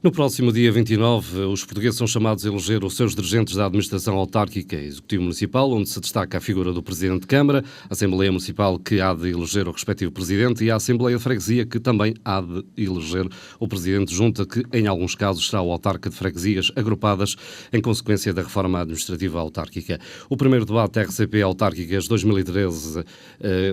No próximo dia 29, os portugueses são chamados a eleger os seus dirigentes da administração autárquica e executivo municipal, onde se destaca a figura do Presidente de Câmara, a Assembleia Municipal que há de eleger o respectivo Presidente e a Assembleia de Freguesia que também há de eleger o Presidente de Junta, que em alguns casos será o autarca de freguesias agrupadas em consequência da reforma administrativa autárquica. O primeiro debate RCP Autárquicas 2013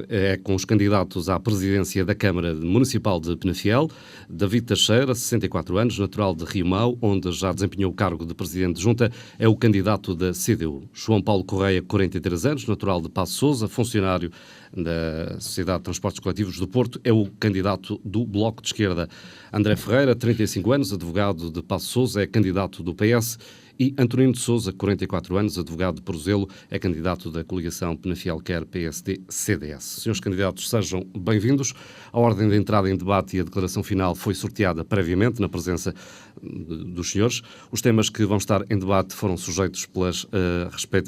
é com os candidatos à presidência da Câmara Municipal de Penafiel, David Teixeira, 64 anos, natural de Rio Mau, onde já desempenhou o cargo de Presidente de Junta, é o candidato da CDU. João Paulo Correia, 43 anos, natural de Paços Sousa, funcionário da Sociedade de Transportes Coletivos do Porto, é o candidato do Bloco de Esquerda. André Ferreira, 35 anos, advogado de Paços Sousa, é candidato do PS. E Antonino de Sousa, 44 anos, advogado de Porozelo, é candidato da coligação Penafiel Quer PSD-CDS. Senhores candidatos, sejam bem-vindos. A ordem de entrada em debate e a declaração final foi sorteada previamente na presença dos senhores. Os temas que vão estar em debate foram sujeitos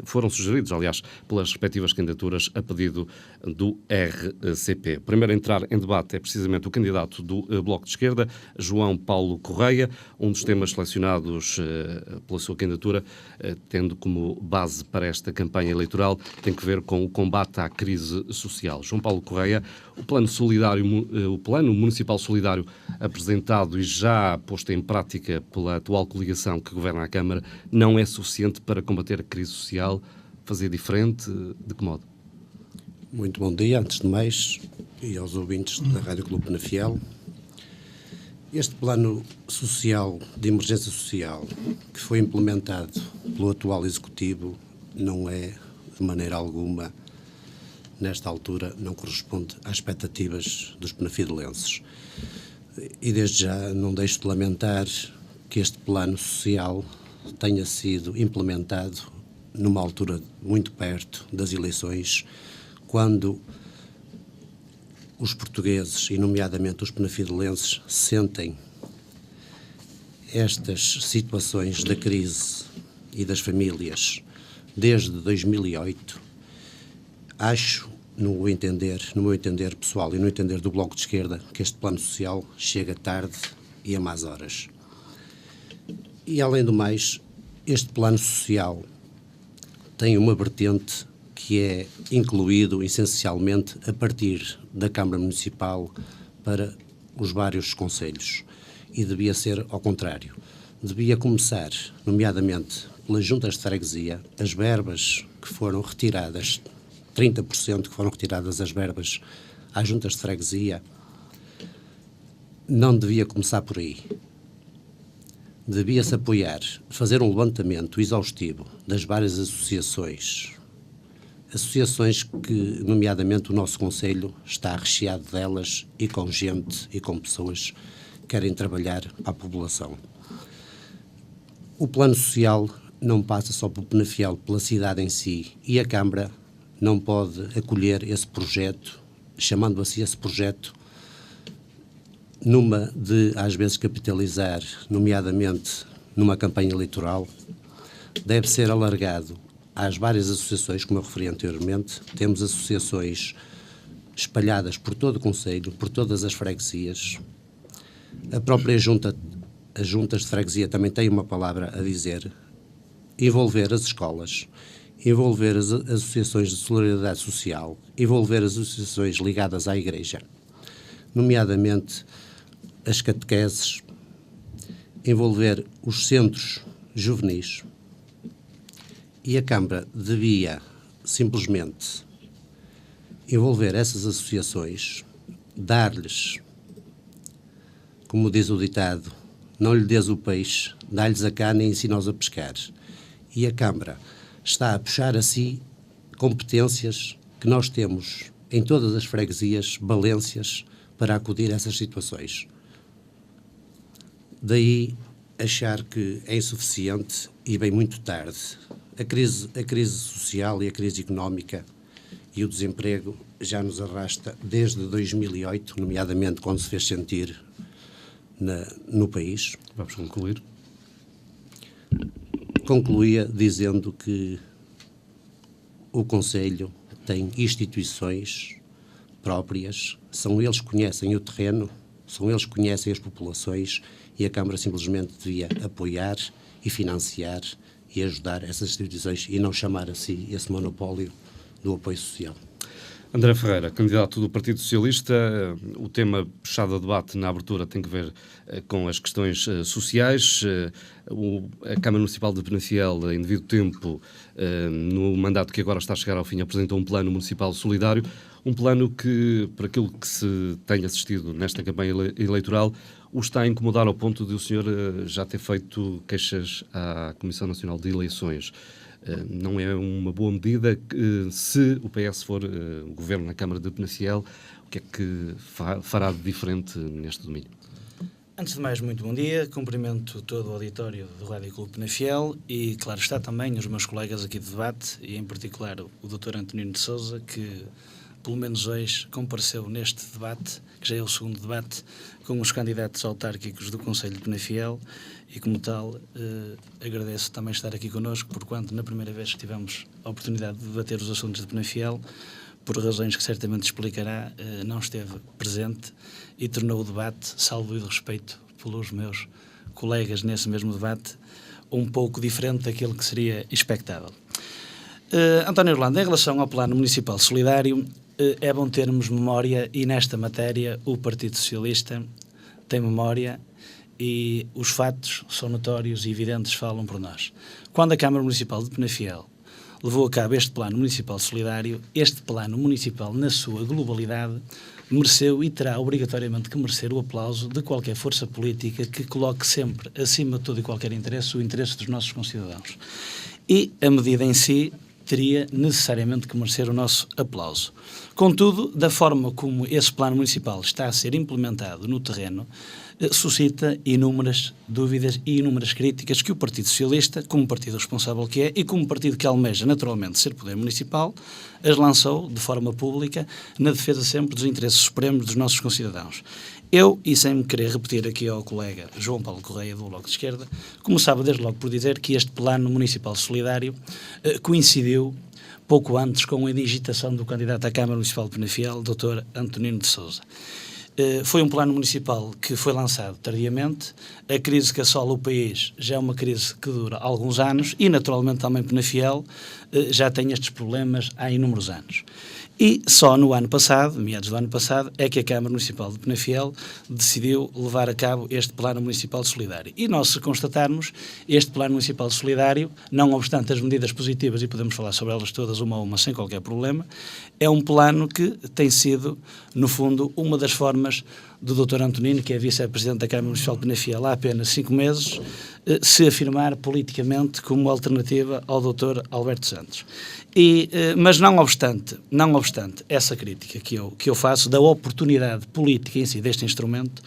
foram sugeridos, aliás, pelas respectivas candidaturas a pedido do RCP. O primeiro a entrar em debate é precisamente o candidato do Bloco de Esquerda, João Paulo Correia, um dos temas selecionados pela sua candidatura, tendo como base para esta campanha eleitoral, tem que ver com o combate à crise social. João Paulo Correia, o Plano Municipal Solidário apresentado e já posto em prática pela atual coligação que governa a Câmara, não é suficiente para combater a crise social? Fazer diferente? De que modo? Muito bom dia, antes de mais, e aos ouvintes da Rádio Clube Penafiel. Este plano social, de emergência social, que foi implementado pelo atual Executivo, não é, de maneira alguma, nesta altura, não corresponde às expectativas dos penafidelenses. E desde já não deixo de lamentar que este plano social tenha sido implementado numa altura muito perto das eleições, quando os portugueses, e nomeadamente os penafidelenses, sentem estas situações da crise e das famílias desde 2008. Acho, no meu entender pessoal e no entender do Bloco de Esquerda, que este plano social chega tarde e a más horas. E, além do mais, este plano social tem uma vertente que é incluído essencialmente a partir da Câmara Municipal para os vários concelhos. E devia ser ao contrário. Devia começar, nomeadamente, pelas juntas de freguesia, as verbas que foram retiradas, 30% que foram retiradas as verbas às juntas de freguesia, não devia começar por aí. Devia-se apoiar, fazer um levantamento exaustivo das várias associações que, nomeadamente, o nosso Conselho está recheado delas e com gente e com pessoas que querem trabalhar para a população. O plano social não passa só por Penafiel, pela cidade em si, e a Câmara não pode acolher esse projeto, chamando assim esse projeto, numa de, às vezes, capitalizar, nomeadamente numa campanha eleitoral. Deve ser alargado às várias associações, como eu referi anteriormente. Temos associações espalhadas por todo o Conselho, por todas as freguesias. A própria junta, as juntas de freguesia também têm uma palavra a dizer. Envolver as escolas, envolver as associações de solidariedade social, envolver as associações ligadas à Igreja, nomeadamente as catequeses, envolver os centros juvenis. E a Câmara devia simplesmente envolver essas associações, dar-lhes, como diz o ditado, não lhe des o peixe, dá-lhes a cana e ensina-os a pescar. E a Câmara está a puxar a si competências que nós temos em todas as freguesias, valências, para acudir a essas situações. Daí achar que é insuficiente e vem muito tarde. A crise social e a crise económica e o desemprego já nos arrasta desde 2008, nomeadamente quando se fez sentir no país. Vamos concluir. Concluía dizendo que o Conselho tem instituições próprias, são eles que conhecem o terreno São eles que conhecem as populações e a Câmara simplesmente devia apoiar e financiar e ajudar essas instituições e não chamar a si esse monopólio do apoio social. André Ferreira, candidato do Partido Socialista, o tema puxado a debate na abertura tem que ver com as questões sociais. A Câmara Municipal de Penafiel, em devido tempo, no mandato que agora está a chegar ao fim, apresentou um plano municipal solidário, um plano que, por aquilo que se tem assistido nesta campanha eleitoral, o está a incomodar ao ponto de o senhor já ter feito queixas à Comissão Nacional de Eleições. Não é uma boa medida se o PS for o governo na Câmara de Penafiel, o que é que fará de diferente neste domínio? Antes de mais, muito bom dia. Cumprimento todo o auditório do Rádio Clube Penafiel e, claro está, também os meus colegas aqui de debate e, em particular, o Dr. Antonino de Sousa, que, pelo menos hoje, compareceu neste debate, que já é o segundo debate, com os candidatos autárquicos do Conselho de Penafiel e, como tal, agradeço também estar aqui connosco, porquanto, na primeira vez que tivemos a oportunidade de debater os assuntos de Penafiel, por razões que certamente explicará, não esteve presente e tornou o debate, salvo de respeito pelos meus colegas nesse mesmo debate, um pouco diferente daquilo que seria expectável. António Orlando, em relação ao Plano Municipal Solidário, é bom termos memória e nesta matéria o Partido Socialista tem memória e os fatos são notórios e evidentes, falam por nós. Quando a Câmara Municipal de Penafiel levou a cabo este Plano Municipal Solidário, este Plano Municipal, na sua globalidade, mereceu e terá obrigatoriamente que merecer o aplauso de qualquer força política que coloque sempre, acima de todo e qualquer interesse, o interesse dos nossos concidadãos. E a medida em si teria necessariamente que merecer o nosso aplauso. Contudo, da forma como esse Plano Municipal está a ser implementado no terreno, suscita inúmeras dúvidas e inúmeras críticas que o Partido Socialista, como partido responsável que é e como partido que almeja naturalmente ser poder municipal, as lançou de forma pública na defesa sempre dos interesses supremos dos nossos concidadãos. Eu, e sem me querer repetir aqui ao colega João Paulo Correia, do Bloco de Esquerda, começava desde logo por dizer que este Plano Municipal Solidário coincidiu pouco antes com a indigitação do candidato à Câmara Municipal de Penafiel, Dr. Antonino de Sousa. Foi um plano municipal que foi lançado tardiamente. A crise que assola o país já é uma crise que dura alguns anos e, naturalmente, também Penafiel já tem estes problemas há inúmeros anos. E só no ano passado, meados do ano passado, é que a Câmara Municipal de Penafiel decidiu levar a cabo este Plano Municipal Solidário. E nós, se constatarmos, este Plano Municipal Solidário, não obstante as medidas positivas, e podemos falar sobre elas todas uma a uma sem qualquer problema, é um plano que tem sido, no fundo, uma das formas do Dr. Antonino, que é vice-presidente da Câmara Municipal de Penafiel há apenas 5 meses, se afirmar politicamente como alternativa ao Dr. Alberto Santos. Mas não obstante essa crítica que eu faço da oportunidade política em si deste instrumento,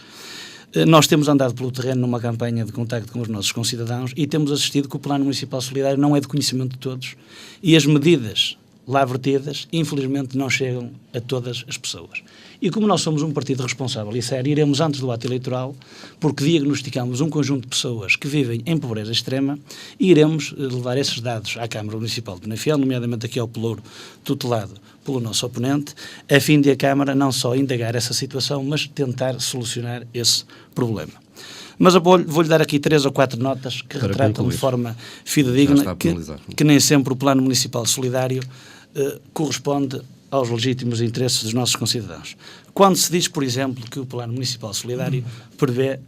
nós temos andado pelo terreno numa campanha de contacto com os nossos concidadãos e temos assistido que o Plano Municipal Solidário não é de conhecimento de todos e as medidas lá vertidas, infelizmente, não chegam a todas as pessoas. E como nós somos um partido responsável e sério, iremos antes do ato eleitoral, porque diagnosticamos um conjunto de pessoas que vivem em pobreza extrema, e iremos levar esses dados à Câmara Municipal de Penafiel, nomeadamente aqui ao Pelouro, tutelado pelo nosso oponente, a fim de a Câmara não só indagar essa situação, mas tentar solucionar esse problema. Mas eu vou-lhe dar aqui 3 ou 4 notas que retratam de forma fidedigna que nem sempre o Plano Municipal Solidário corresponde aos legítimos interesses dos nossos concidadãos. Quando se diz, por exemplo, que o Plano Municipal Solidário prevê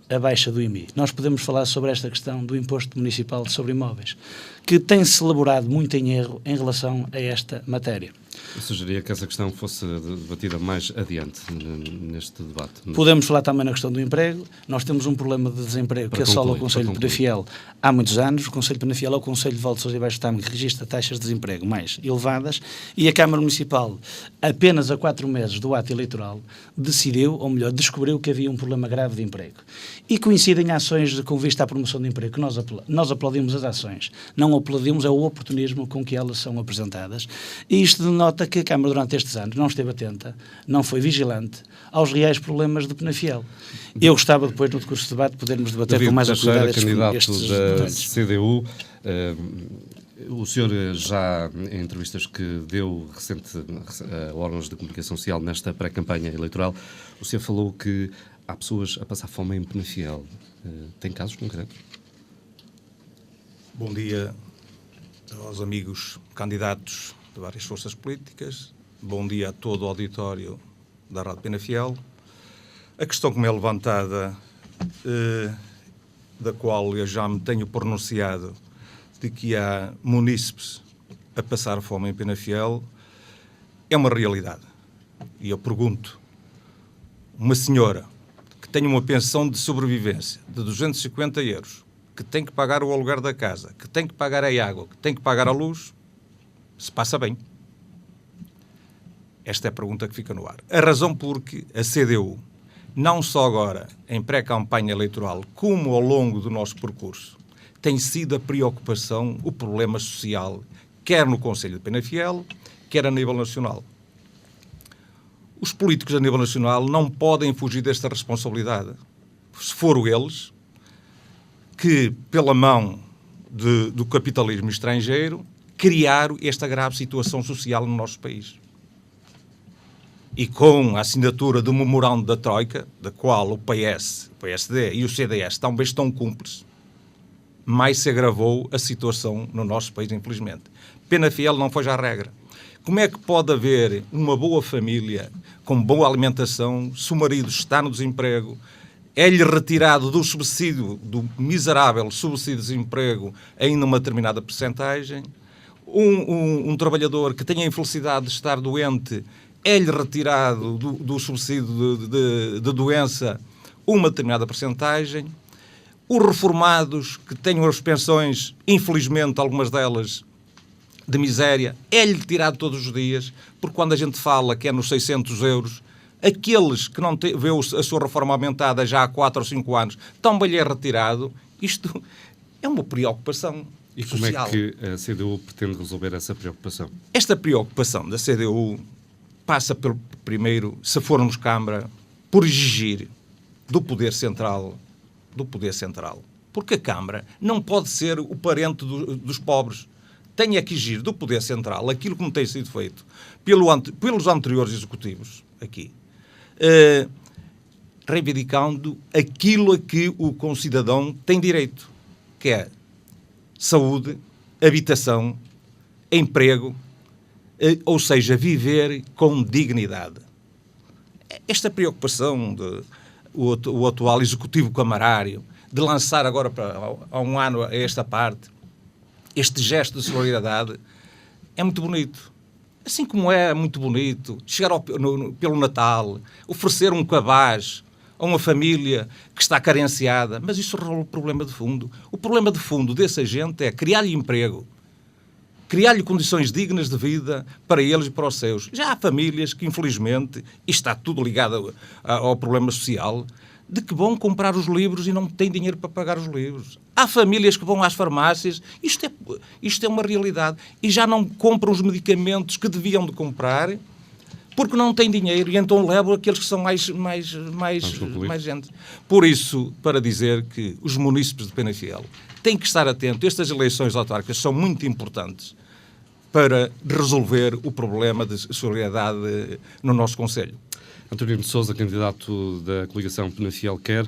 a baixa do IMI, nós podemos falar sobre esta questão do Imposto Municipal sobre Imóveis, que tem-se elaborado muito em erro em relação a esta matéria. Eu sugeria que essa questão fosse debatida mais adiante neste debate. Podemos falar também na questão do emprego. Nós temos um problema de desemprego que assola o Conselho de Penafiel há muitos anos. O Conselho de Penafiel é o Conselho de Val de Sousa e Baixo Tâmega que registra taxas de desemprego mais elevadas e a Câmara Municipal, apenas a 4 meses do ato eleitoral, decidiu, ou melhor, descobriu que havia um problema grave de emprego. E coincidem ações com vista à promoção de emprego, que nós aplaudimos as ações. Não aplaudimos o oportunismo com que elas são apresentadas. E isto denota que a Câmara, durante estes anos, não esteve atenta, não foi vigilante aos reais problemas de Penafiel. Eu gostava, depois, no decurso do debate, podermos debater com mais cuidado estes da CDU. O senhor já, em entrevistas que deu recente a órgãos de comunicação social nesta pré-campanha eleitoral, o senhor falou que há pessoas a passar fome em Penafiel. Tem casos concretos? Bom dia aos amigos candidatos de várias forças políticas. Bom dia a todo o auditório da Rádio Penafiel. A questão que me é levantada, da qual eu já me tenho pronunciado, de que há munícipes a passar fome em Penafiel, é uma realidade. E eu pergunto, uma senhora que tem uma pensão de sobrevivência de 250 euros, que tem que pagar o aluguer da casa, que tem que pagar a água, que tem que pagar a luz, se passa bem? Esta é a pergunta que fica no ar. A razão porque a CDU, não só agora em pré-campanha eleitoral, como ao longo do nosso percurso, tem sido a preocupação, o problema social, quer no Conselho de Penafiel, quer a nível nacional. Os políticos a nível nacional não podem fugir desta responsabilidade. Se foram eles que, pela mão do capitalismo estrangeiro, criaram esta grave situação social no nosso país. E com a assinatura do memorando da Troika, da qual o PS, o PSD e o CDS também estão cúmplices, mais se agravou a situação no nosso país, infelizmente. Penafiel não foi já a regra. Como é que pode haver uma boa família com boa alimentação se o marido está no desemprego, é-lhe retirado do subsídio, do miserável subsídio de desemprego, ainda uma determinada percentagem, um trabalhador que tenha a infelicidade de estar doente, é-lhe retirado do subsídio de doença uma determinada percentagem, os reformados que tenham as pensões, infelizmente algumas delas de miséria, é-lhe tirado todos os dias, porque quando a gente fala que é nos 600 euros, aqueles que não vê a sua reforma aumentada já há 4 ou 5 anos, também lhe é retirado. Isto é uma preocupação e social. Como é que a CDU pretende resolver essa preocupação? Esta preocupação da CDU passa pelo, primeiro, se formos Câmara, por exigir do Poder Central, porque a Câmara não pode ser o parente dos pobres. Tem que exigir do Poder Central aquilo que não tem sido feito pelos anteriores executivos aqui, reivindicando aquilo a que o concidadão tem direito, que é saúde, habitação, emprego, ou seja, viver com dignidade. Esta preocupação o atual executivo camarário de lançar agora há um ano a esta parte este gesto de solidariedade é muito bonito. Assim como é muito bonito chegar pelo Natal, oferecer um cabaz a uma família que está carenciada, mas isso resolve o problema de fundo. O problema de fundo dessa gente é criar-lhe emprego, criar-lhe condições dignas de vida para eles e para os seus. Já há famílias que, infelizmente, e está tudo ligado ao problema social, de que vão comprar os livros e não têm dinheiro para pagar os livros. Há famílias que vão às farmácias, isto é uma realidade, e já não compram os medicamentos que deviam de comprar porque não têm dinheiro e então levam aqueles que são mais gente. Por isso, para dizer que os munícipes de Penafiel têm que estar atentos, estas eleições autárquicas são muito importantes para resolver o problema de solidariedade no nosso Conselho. António de Sousa, candidato da coligação Penafiel Quer,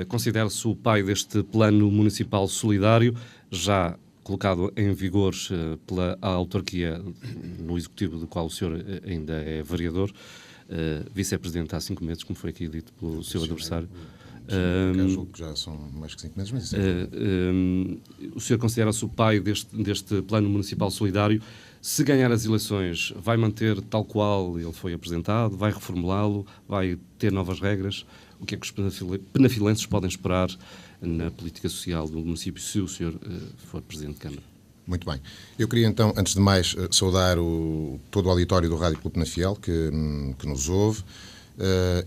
considera-se o pai deste plano municipal solidário, já colocado em vigor pela autarquia no executivo do qual o senhor ainda é vereador, vice-presidente há 5 meses, como foi aqui dito pelo seu adversário. Julgo que já são mais que 5 meses, mas isso o senhor considera-se o pai deste plano municipal solidário. Se ganhar as eleições, vai manter tal qual ele foi apresentado? Vai reformulá-lo? Vai ter novas regras? O que é que os penafilenses podem esperar na política social do município se o senhor for Presidente de Câmara? Muito bem. Eu queria então, antes de mais, saudar todo o auditório do Rádio Clube Penafiel que nos ouve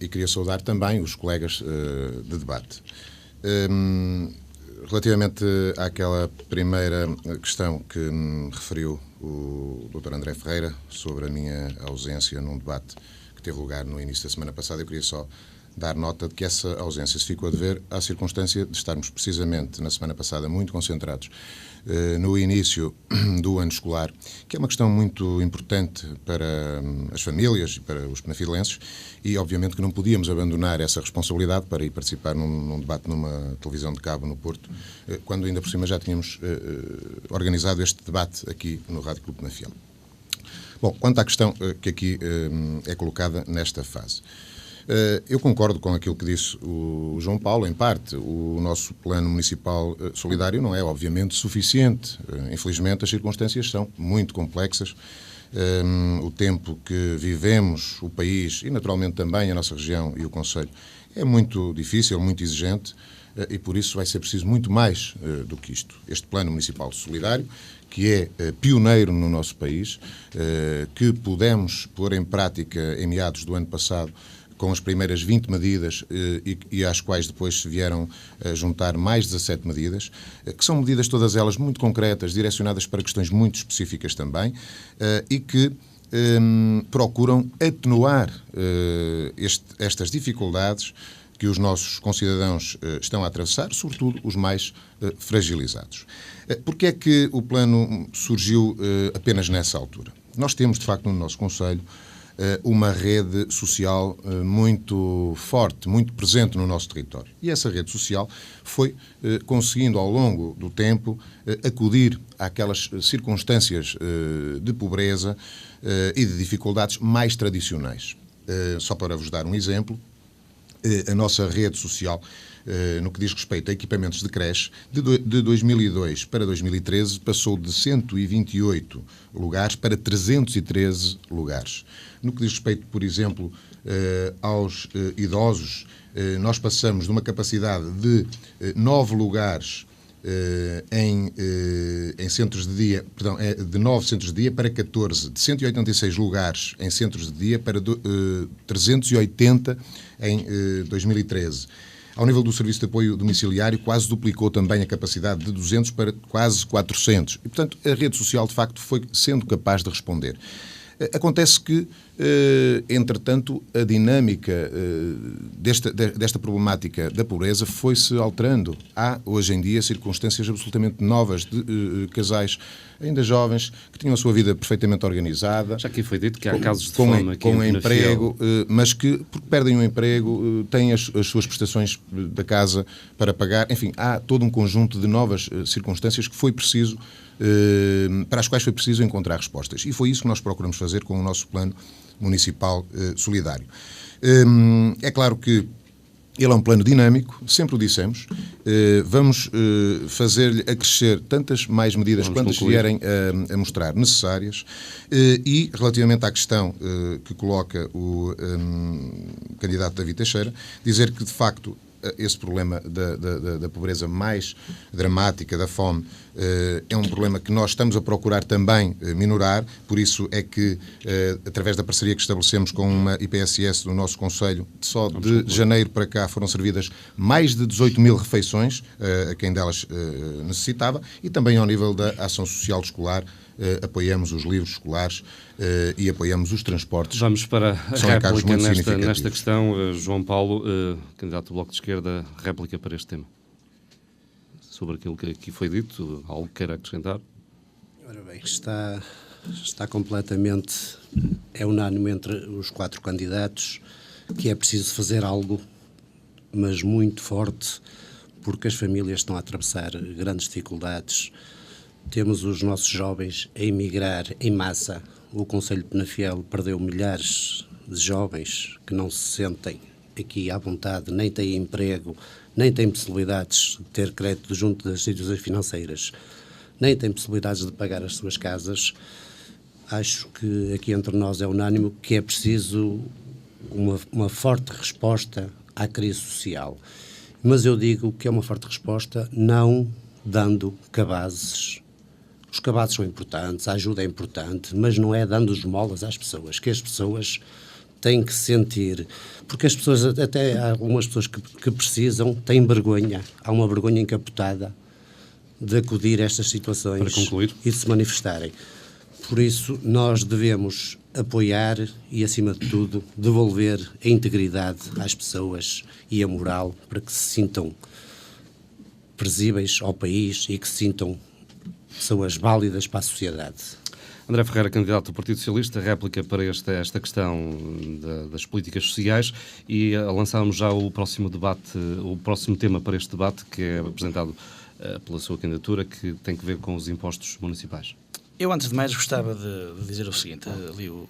e queria saudar também os colegas de debate. Relativamente àquela primeira questão que me referiu o Dr. André Ferreira sobre a minha ausência num debate que teve lugar no início da semana passada, eu queria só dar nota de que essa ausência se ficou a dever à circunstância de estarmos precisamente na semana passada muito concentrados no início do ano escolar, que é uma questão muito importante para as famílias e para os penafilenses, e obviamente que não podíamos abandonar essa responsabilidade para ir participar num debate numa televisão de cabo no Porto, quando ainda por cima já tínhamos organizado este debate aqui no Rádio Clube Penafiel. Bom, quanto à questão que aqui é colocada nesta fase, eu concordo com aquilo que disse o João Paulo, em parte. O nosso plano municipal solidário não é, obviamente, suficiente. Infelizmente, as circunstâncias são muito complexas. O tempo que vivemos, o país e, naturalmente, também a nossa região e o concelho é muito difícil, muito exigente, e por isso vai ser preciso muito mais do que isto. Este plano municipal solidário, que é pioneiro no nosso país, que pudemos pôr em prática em meados do ano passado, com as primeiras 20 medidas e às quais depois se vieram a juntar mais 17 medidas, que são medidas todas elas muito concretas, direcionadas para questões muito específicas também, e que procuram atenuar estas dificuldades que os nossos concidadãos estão a atravessar, sobretudo os mais fragilizados. Porquê é que o plano surgiu apenas nessa altura? Nós temos, de facto, no nosso concelho, uma rede social muito forte, muito presente no nosso território. E essa rede social foi conseguindo, ao longo do tempo, acudir àquelas circunstâncias de pobreza e de dificuldades mais tradicionais. Só para vos dar um exemplo, a nossa rede social, no que diz respeito a equipamentos de creche, de 2002 para 2013, passou de 128 lugares para 313 lugares. No que diz respeito, por exemplo, aos idosos, nós passamos de uma capacidade de 9 lugares em centros de dia, perdão, de 9 centros de dia para 14, de 186 lugares em centros de dia para 380 em 2013. Ao nível do serviço de apoio domiciliário, quase duplicou também a capacidade de 200 para quase 400. E, portanto, a rede social, de facto, foi sendo capaz de responder. Acontece que, entretanto, a dinâmica desta problemática da pobreza foi-se alterando. Há, hoje em dia, circunstâncias absolutamente novas de casais ainda jovens que tinham a sua vida perfeitamente organizada. Já aqui foi dito que há casos de fome aqui com emprego, mas que, porque perdem o emprego, têm as suas prestações da casa para pagar. Enfim, há todo um conjunto de novas circunstâncias que foi preciso, para as quais foi preciso encontrar respostas. E foi isso que nós procuramos fazer com o nosso plano municipal solidário. É claro que ele é um plano dinâmico, sempre o dissemos. Vamos fazer-lhe acrescer tantas mais medidas quantas vierem a mostrar necessárias. E, relativamente à questão que coloca o candidato David Teixeira, dizer que, de facto, esse problema da pobreza mais dramática, da fome, é um problema que nós estamos a procurar também minorar. Por isso é que, através da parceria que estabelecemos com uma IPSS do nosso concelho, só de janeiro para cá foram servidas mais de 18 mil refeições a quem delas necessitava, e também ao nível da ação social escolar, apoiamos os livros escolares e apoiamos os transportes. Vamos para a réplica nesta questão. João Paulo, candidato do Bloco de Esquerda, réplica para este tema. Sobre aquilo que aqui foi dito, algo que queira acrescentar? Ora bem, está completamente, é unânime entre os 4 candidatos que é preciso fazer algo, mas muito forte, porque as famílias estão a atravessar grandes dificuldades. Temos os nossos jovens a emigrar em massa. O Concelho de Penafiel perdeu milhares de jovens que não se sentem aqui à vontade, nem têm emprego, nem têm possibilidades de ter crédito junto das instituições financeiras, nem têm possibilidades de pagar as suas casas. Acho que aqui entre nós é unânime que é preciso uma forte resposta à crise social. Mas eu digo que é uma forte resposta não dando cabazes. Os cabazes são importantes, a ajuda é importante, mas não é dando esmolas às pessoas, que as pessoas têm que sentir, porque as pessoas, até há algumas pessoas que precisam, têm vergonha, há uma vergonha encapotada de acudir a estas situações e de se manifestarem. Por isso, nós devemos apoiar e, acima de tudo, devolver a integridade às pessoas e a moral para que se sintam presíveis ao país e que se sintam pessoas válidas para a sociedade. André Ferreira, candidato do Partido Socialista, réplica para esta questão das políticas sociais, e lançámos já o próximo debate, o próximo tema para este debate, que é apresentado pela sua candidatura, que tem que ver com os impostos municipais. Eu, antes de mais, gostava de dizer o seguinte. Ali o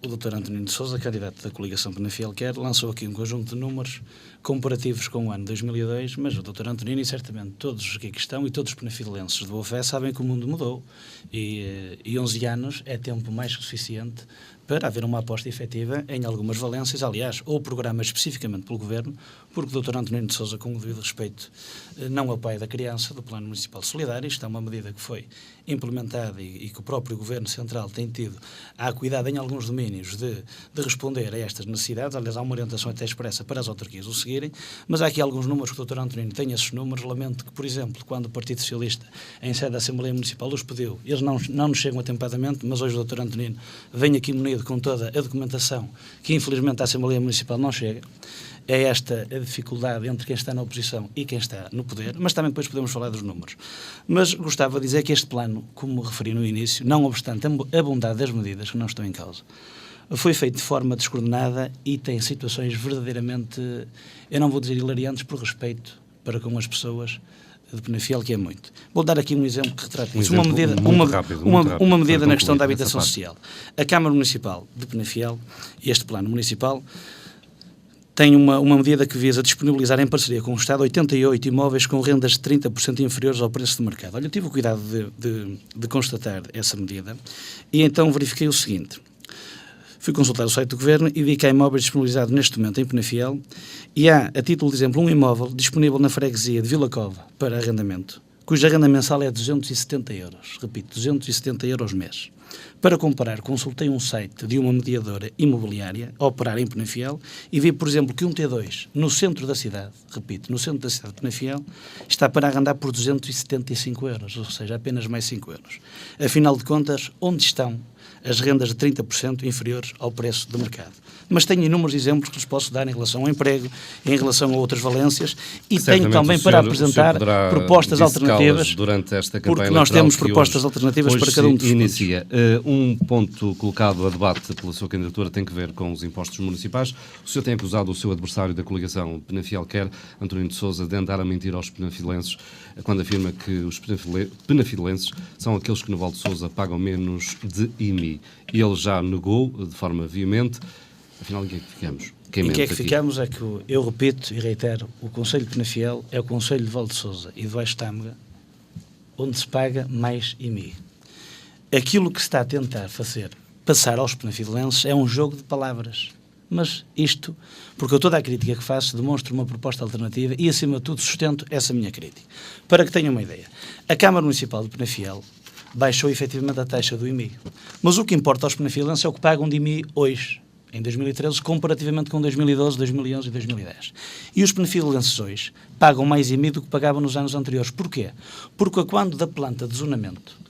Dr. António de Sousa, candidato da coligação Penafiel Quer, lançou aqui um conjunto de números comparativos com o ano 2002, mas o Dr. Antonino, e certamente todos os que aqui estão e todos os penafilenses de boa fé sabem que o mundo mudou e 11 anos é tempo mais que suficiente para haver uma aposta efetiva em algumas valências, aliás, ou programas especificamente pelo Governo, porque o Dr. António de Sousa, com o devido respeito, não é o pai da criança do Plano Municipal Solidário. Isto é uma medida que foi implementada e que o próprio Governo Central tem tido a cuidado em alguns domínios de responder a estas necessidades. Aliás, há uma orientação até expressa para as autarquias o seguirem, mas há aqui alguns números que o Dr. Antonino tem esses números. Lamento que, por exemplo, quando o Partido Socialista, em sede da Assembleia Municipal, os pediu, eles não nos chegam atempadamente, mas hoje o Dr. Antonino vem aqui munido com toda a documentação que, infelizmente, a Assembleia Municipal não chega. É esta a dificuldade entre quem está na oposição e quem está no poder, mas também depois podemos falar dos números. Mas gostava de dizer que este plano, como referi no início, não obstante a bondade das medidas que não estão em causa, foi feito de forma descoordenada e tem situações verdadeiramente, eu não vou dizer hilariantes, por respeito para com as pessoas de Penafiel, que é muito. Vou dar aqui um exemplo que retrata isso. Uma medida na questão da habitação social. A Câmara Municipal de Penafiel, este plano municipal, tem uma medida que visa disponibilizar em parceria com o Estado 88 imóveis com rendas de 30% inferiores ao preço de mercado. Olha, eu tive o cuidado de constatar essa medida e então verifiquei o seguinte. Fui consultar o site do Governo e vi que há imóveis disponibilizados neste momento em Penafiel e há, a título de exemplo, um imóvel disponível na freguesia de Vila Cova para arrendamento, cuja renda mensal é 270 euros. Repito, 270 euros mês. Para comparar, consultei um site de uma mediadora imobiliária a operar em Penafiel e vi, por exemplo, que um T2 no centro da cidade, repito, no centro da cidade de Penafiel, está para arrendar por 275 euros, ou seja, apenas mais 5 euros. Afinal de contas, onde estão as rendas de 30% inferiores ao preço do mercado? Mas tenho inúmeros exemplos que lhes posso dar em relação ao emprego, em relação a outras valências, e tenho também para apresentar propostas alternativas, durante esta campanha porque nós temos propostas alternativas para cada um dos inicia. Um ponto colocado a debate pela sua candidatura tem que ver com os impostos municipais. O senhor tem acusado o seu adversário da coligação Penafiel Quer, António de Sousa, de andar a mentir aos penafilenses quando afirma que os penafilenses são aqueles que no Val de Sousa pagam menos de IMI. Ele já negou de forma veemente. Afinal, em que é que ficamos? Em que é que ficamos é que, eu repito e reitero, o Conselho de Penafiel é o Conselho de Val de Sousa e de Baixo Tâmega onde se paga mais IMI. Aquilo que se está a tentar fazer passar aos penafilenses é um jogo de palavras. Mas isto, porque eu toda a crítica que faço demonstro uma proposta alternativa e, acima de tudo, sustento essa minha crítica. Para que tenham uma ideia, a Câmara Municipal de Penafiel baixou efetivamente a taxa do IMI. Mas o que importa aos penafilenses é o que pagam de IMI hoje, em 2013, comparativamente com 2012, 2011 e 2010. E os penafilenses hoje pagam mais IMI do que pagavam nos anos anteriores. Porquê? Porque quando da planta de zonamento,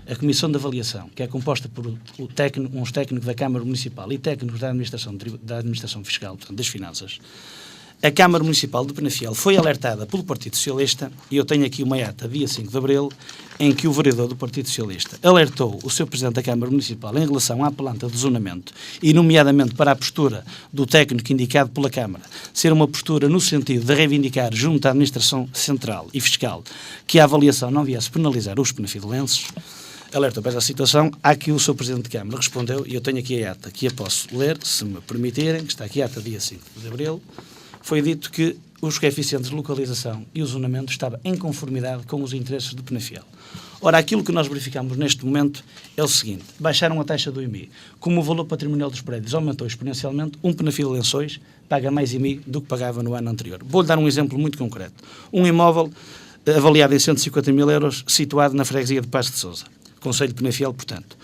a Comissão de Avaliação, que é composta por uns técnicos da Câmara Municipal e técnicos da Administração Fiscal, portanto, das Finanças, a Câmara Municipal de Penafiel foi alertada pelo Partido Socialista, e eu tenho aqui uma ata, dia 5 de abril, em que o vereador do Partido Socialista alertou o seu Presidente da Câmara Municipal em relação à planta de zonamento, e nomeadamente para a postura do técnico indicado pela Câmara, ser uma postura no sentido de reivindicar junto à Administração Central e Fiscal que a avaliação não viesse penalizar os penafilenses. Alertou para essa situação. Há que o seu Presidente de Câmara respondeu, e eu tenho aqui a ata, que a posso ler, se me permitirem, que está aqui a ata, dia 5 de abril. Foi dito que os coeficientes de localização e o zonamento estavam em conformidade com os interesses de Penafiel. Ora, aquilo que nós verificamos neste momento é o seguinte: baixaram a taxa do IMI. Como o valor patrimonial dos prédios aumentou exponencialmente, um penafilense hoje paga mais IMI do que pagava no ano anterior. Vou-lhe dar um exemplo muito concreto. Um imóvel avaliado em 150 mil euros, situado na freguesia de Paços de Sousa, Conselho de Penafiel, portanto,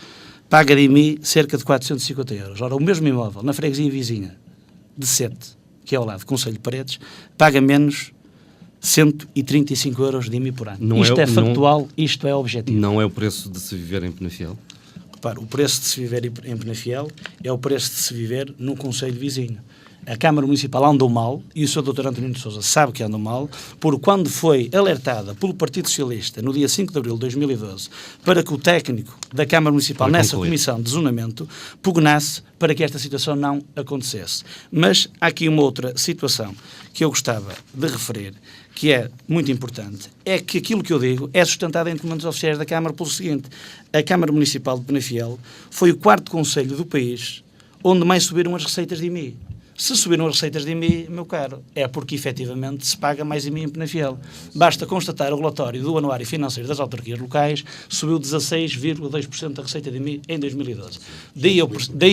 paga de IMI cerca de 450 euros. Ora, o mesmo imóvel na freguesia vizinha de Sete, que é ao lado do Conselho de Paredes, paga menos 135 euros de IMI por ano. Isto é factual, isto é objetivo. Não é o preço de se viver em Penafiel? Repare, o preço de se viver em Penafiel é o preço de se viver num concelho vizinho. A Câmara Municipal andou mal, e o Sr. Dr. António de Sousa sabe que andou mal, porque quando foi alertada pelo Partido Socialista, no dia 5 de abril de 2012, para que o técnico da Câmara Municipal, nessa comissão de zonamento, pugnasse para que esta situação não acontecesse. Mas há aqui uma outra situação que eu gostava de referir, que é muito importante, é que aquilo que eu digo é sustentado em documentos oficiais da Câmara pelo seguinte: a Câmara Municipal de Penafiel foi o 4º concelho do país onde mais subiram as receitas de IMI. Se subiram as receitas de IMI, meu caro, é porque efetivamente se paga mais IMI em Penafiel. Basta constatar o relatório do Anuário Financeiro das Autarquias Locais, subiu 16,2% da receita de IMI em 2012. Daí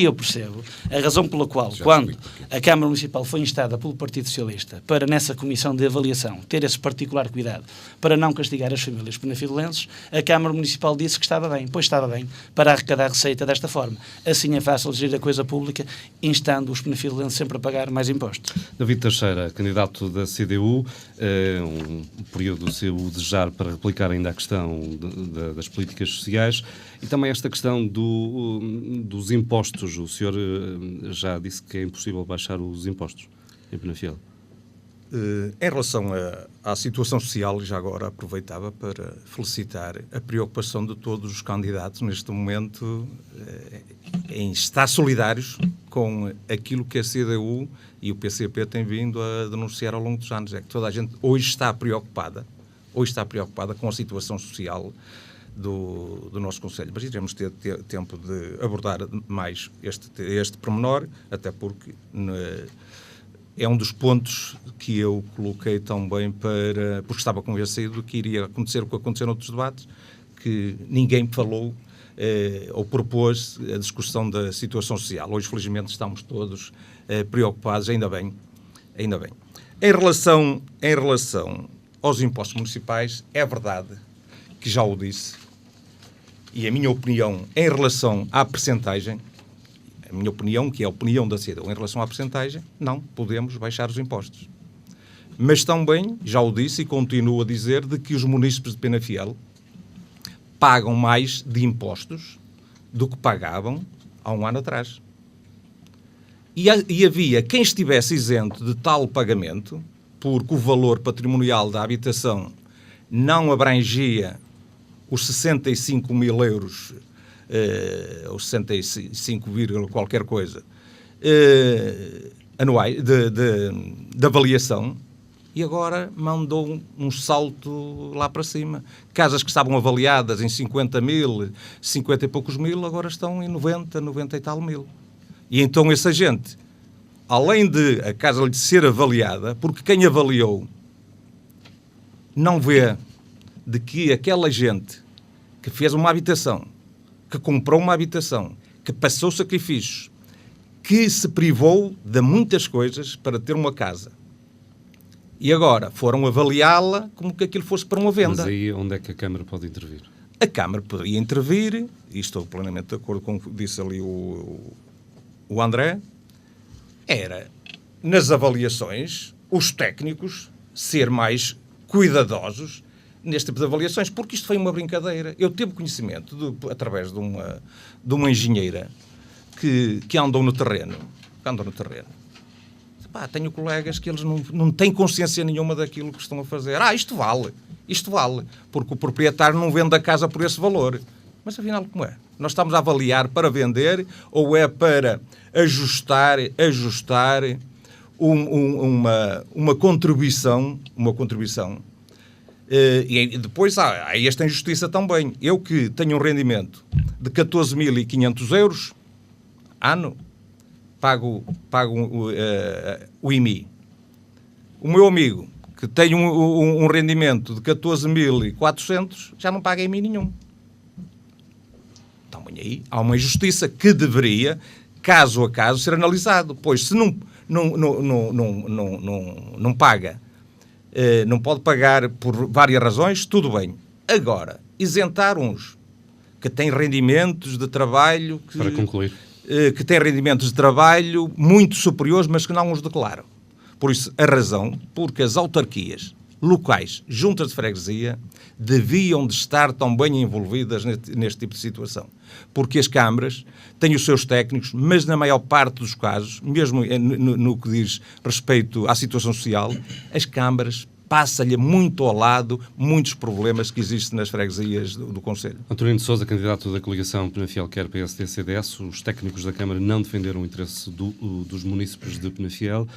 eu percebo a razão pela qual, quando a Câmara Municipal foi instada pelo Partido Socialista para, nessa comissão de avaliação, ter esse particular cuidado para não castigar as famílias penafilenses, a Câmara Municipal disse que estava bem, pois estava bem, para arrecadar receita desta forma. Assim é fácil gerir a coisa pública, instando os penafilenses sempre a pagar mais impostos. David Teixeira, candidato da CDU, um período seu desejar para replicar ainda a questão das políticas sociais e também esta questão dos impostos. O senhor já disse que é impossível baixar os impostos em Penafiel. Em relação à situação social, já agora aproveitava para felicitar a preocupação de todos os candidatos neste momento em estar solidários com aquilo que a CDU e o PCP têm vindo a denunciar ao longo dos anos. É que toda a gente hoje está preocupada com a situação social do nosso Conselho. Mas iremos ter tempo de abordar mais este pormenor, até porque é um dos pontos que eu coloquei também porque estava convencido que iria acontecer o que aconteceu noutros debates, que ninguém falou ou propôs a discussão da situação social. Hoje, felizmente, estamos todos preocupados, ainda bem. Em relação aos impostos municipais, é verdade que já o disse, e a minha opinião em relação à percentagem, a minha opinião, que é a opinião da CDU em relação à percentagem, não podemos baixar os impostos. Mas também, já o disse e continuo a dizer, de que os munícipes de Penafiel pagam mais de impostos do que pagavam há um ano atrás. E havia quem estivesse isento de tal pagamento, porque o valor patrimonial da habitação não abrangia os 65 mil euros ou 65, qualquer coisa, anuais de avaliação, e agora mandou um salto lá para cima. Casas que estavam avaliadas em 50 mil, 50 e poucos mil, agora estão em 90 e tal mil. E então essa gente, além de a casa lhe ser avaliada, porque quem avaliou não vê de que aquela gente que fez uma habitação, que comprou uma habitação, que passou sacrifícios, que se privou de muitas coisas para ter uma casa. E agora foram avaliá-la como que aquilo fosse para uma venda. Mas aí onde é que a Câmara pode intervir? A Câmara poderia intervir, e estou plenamente de acordo com o que disse ali o André, era, nas avaliações, os técnicos ser mais cuidadosos neste tipo de avaliações, porque isto foi uma brincadeira. Eu tive conhecimento, através de uma engenheira que andou no terreno. Tenho colegas que eles não têm consciência nenhuma daquilo que estão a fazer. Isto vale, porque o proprietário não vende a casa por esse valor. Mas afinal, como é? Nós estamos a avaliar para vender ou é para ajustar uma contribuição. E depois há esta injustiça também. Eu que tenho um rendimento de 14.500 euros ano, pago o IMI. O meu amigo, que tem um rendimento de 14.400, já não paga IMI nenhum. Então, aí há uma injustiça que deveria, caso a caso, ser analisado. Pois, se não paga, não pode pagar por várias razões, tudo bem. Agora, isentar uns que têm rendimentos de trabalho... Para concluir. Que têm rendimentos de trabalho muito superiores, mas que não os declaram. Por isso, a razão, porque as autarquias locais, juntas de freguesia, deviam de estar tão bem envolvidas neste tipo de situação. Porque as câmaras têm os seus técnicos, mas na maior parte dos casos, mesmo no que diz respeito à situação social, as câmaras passa-lhe muito ao lado muitos problemas que existem nas freguesias do Conselho. António de Sousa, candidato da coligação Penafiel quer PSD-CDS, os técnicos da Câmara não defenderam o interesse dos munícipes de Penafiel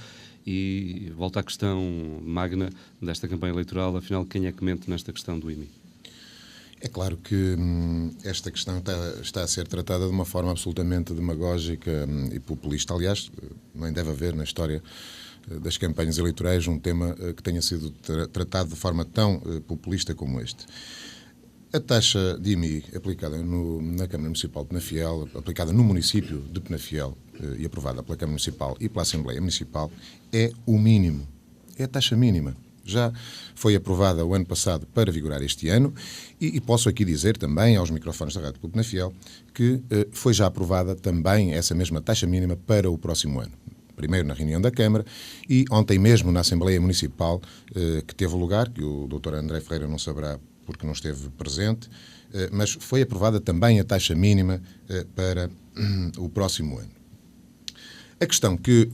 e volta à questão magna desta campanha eleitoral, afinal, quem é que mente nesta questão do IMI? É claro que esta questão está a ser tratada de uma forma absolutamente demagógica e populista. Aliás, nem deve haver na história das campanhas eleitorais um tema que tenha sido tratado de forma tão populista como este. A taxa de IMI aplicada na Câmara Municipal de Penafiel, aplicada no município de Penafiel e aprovada pela Câmara Municipal e pela Assembleia Municipal, é o mínimo, é a taxa mínima. Já foi aprovada o ano passado para vigorar este ano e posso aqui dizer também aos microfones da Rádio Clube Penafiel que foi já aprovada também essa mesma taxa mínima para o próximo ano. Primeiro na reunião da Câmara e ontem mesmo na Assembleia Municipal que teve lugar, que o Dr. André Ferreira não saberá porque não esteve presente, mas foi aprovada também a taxa mínima para o próximo ano. A questão que